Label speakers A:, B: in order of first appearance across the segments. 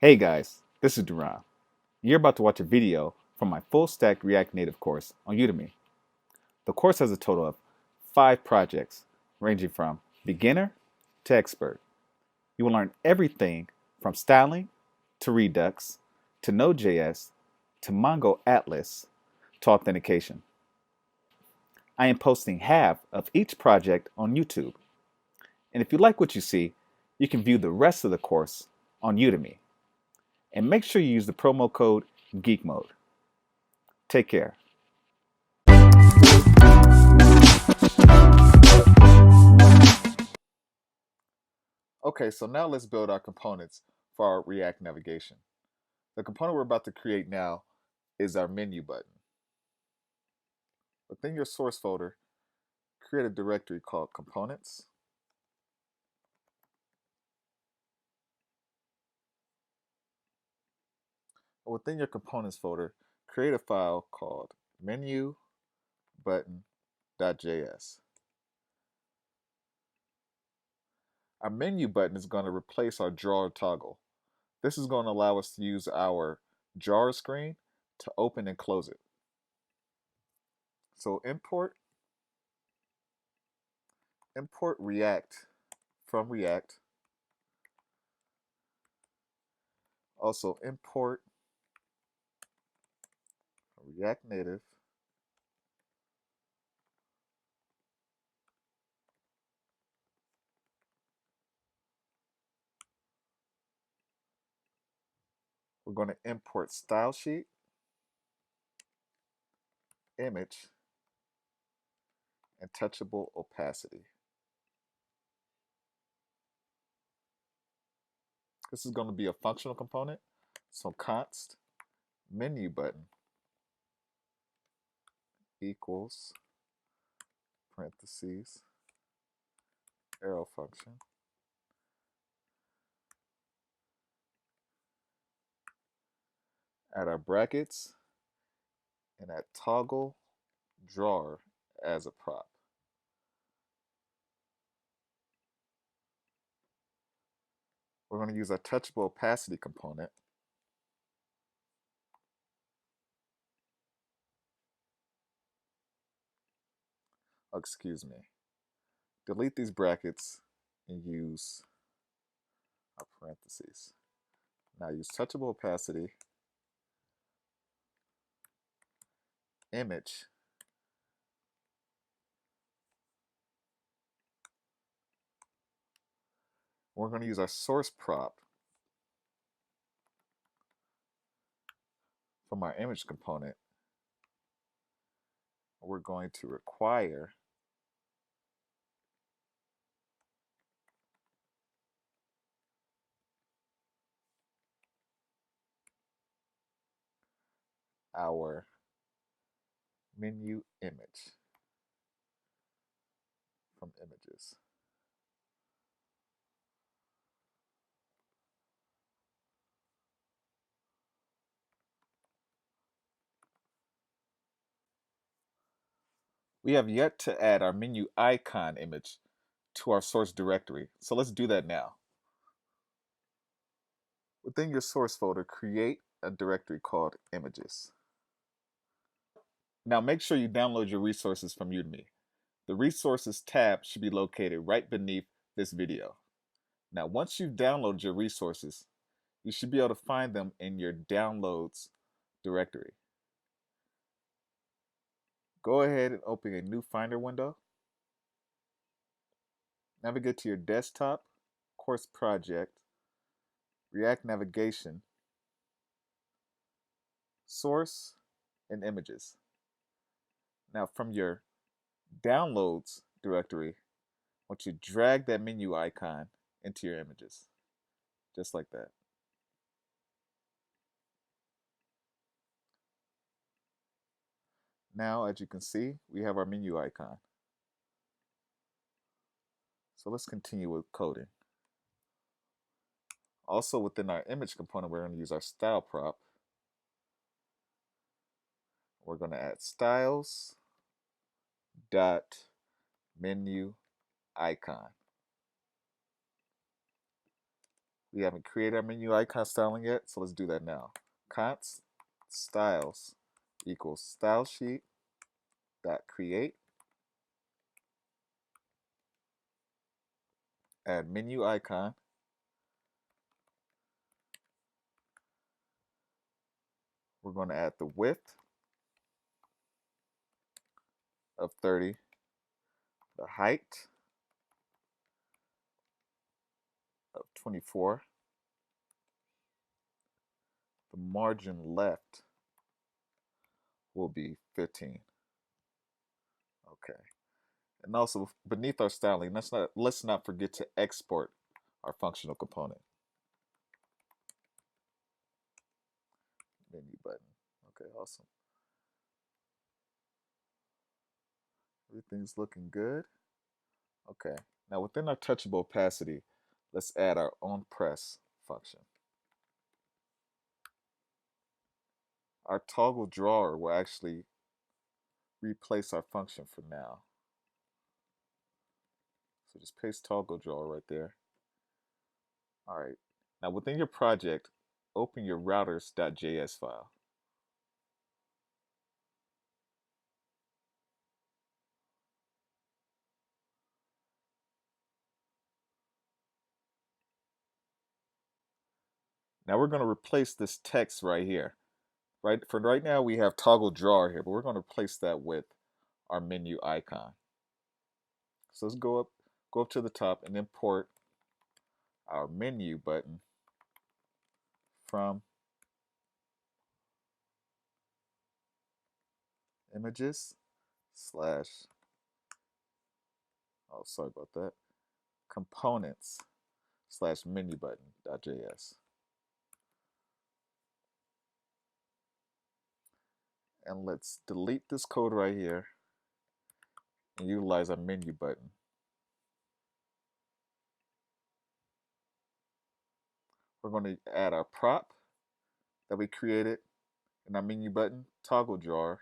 A: Hey guys, this is Darron. You're about to watch a video from my full stack React Native course on Udemy. The course has a total of 5 projects ranging from beginner to expert. You will learn everything from styling to Redux to Node.js to Mongo Atlas to authentication. I am posting half of each project on YouTube. And if you like what you see, you can view the rest of the course on Udemy. And make sure you use the promo code GeekMODE. Take care. Okay, so now let's build our components for our React navigation. The component we're about to create now is our menu button. Within your source folder, create a directory called components. Within your components folder, create a file called menu button.js. Our menu button is going to replace our drawer toggle. This is going to allow us to use our drawer screen to open and close it. So import React from React. Also import React Native we're going to import style sheet, image, and touchable opacity. This is going to be a functional component. So const menu button equals parentheses arrow function. Add our brackets and add toggle drawer as a prop. We're going to use our touchable opacity component. Oh, excuse me. Delete these brackets and use our parentheses. Now use touchable opacity, image, we're going to use our source prop from our image component. We're going to require our menu image from images. We have yet to add our menu icon image to our source directory, so let's do that now. Within your source folder, create a directory called images. Now make sure you download your resources from Udemy. The resources tab should be located right beneath this video. Now once you've downloaded your resources, you should be able to find them in your downloads directory. Go ahead and open a new Finder window. Navigate to your desktop, course project, React navigation, source, and images. Now from your downloads directory, I want you to drag that menu icon into your images, just like that. Now, as you can see, we have our menu icon. So let's continue with coding. Also within our image component, we're going to use our style prop. We're going to add styles dot menu icon. We haven't created our menu icon styling yet, so let's do that now. Const styles equals style sheet dot create, add menu icon. We're going to add the width of 30, the height of 24, the margin left will be 15. Okay. And also beneath our styling, let's not forget to export our functional component. Menu button. Okay, awesome. Everything's looking good. Okay. Now within our touchable opacity, let's add our own press function. Our toggle drawer will actually replace our function for now. So just paste toggle drawer right there. All right. Now within your project, open your routers.js file. Now we're going to replace this text right here. For right now, we have toggle drawer here, but we're going to replace that with our menu icon. So let's go up to the top and import our menu button from images slash, oh, sorry about that, components slash menu button.js. And let's delete this code right here and utilize our menu button. We're going to add our prop that we created in our menu button, toggle drawer,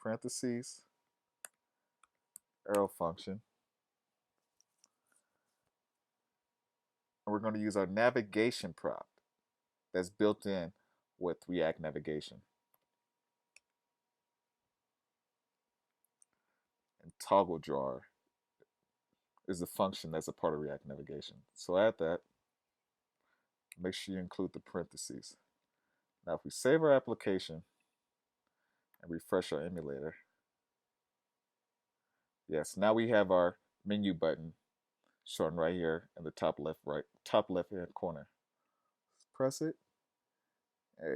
A: parentheses, arrow function. And we're going to use our navigation prop that's built in with React Navigation. And toggle drawer is the function that's a part of React Navigation. So add that. Make sure you include the parentheses. Now if we save our application and refresh our emulator, yes, now we have our menu button shown right here in the top left hand corner. Press it.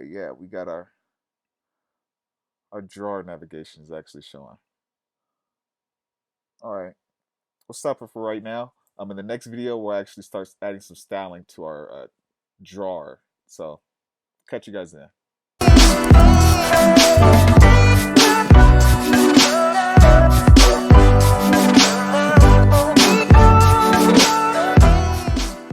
A: Yeah, we got our drawer navigation is actually showing. All right, we'll stop it for right now. In the next video, we'll actually start adding some styling to our drawer. So catch you guys then.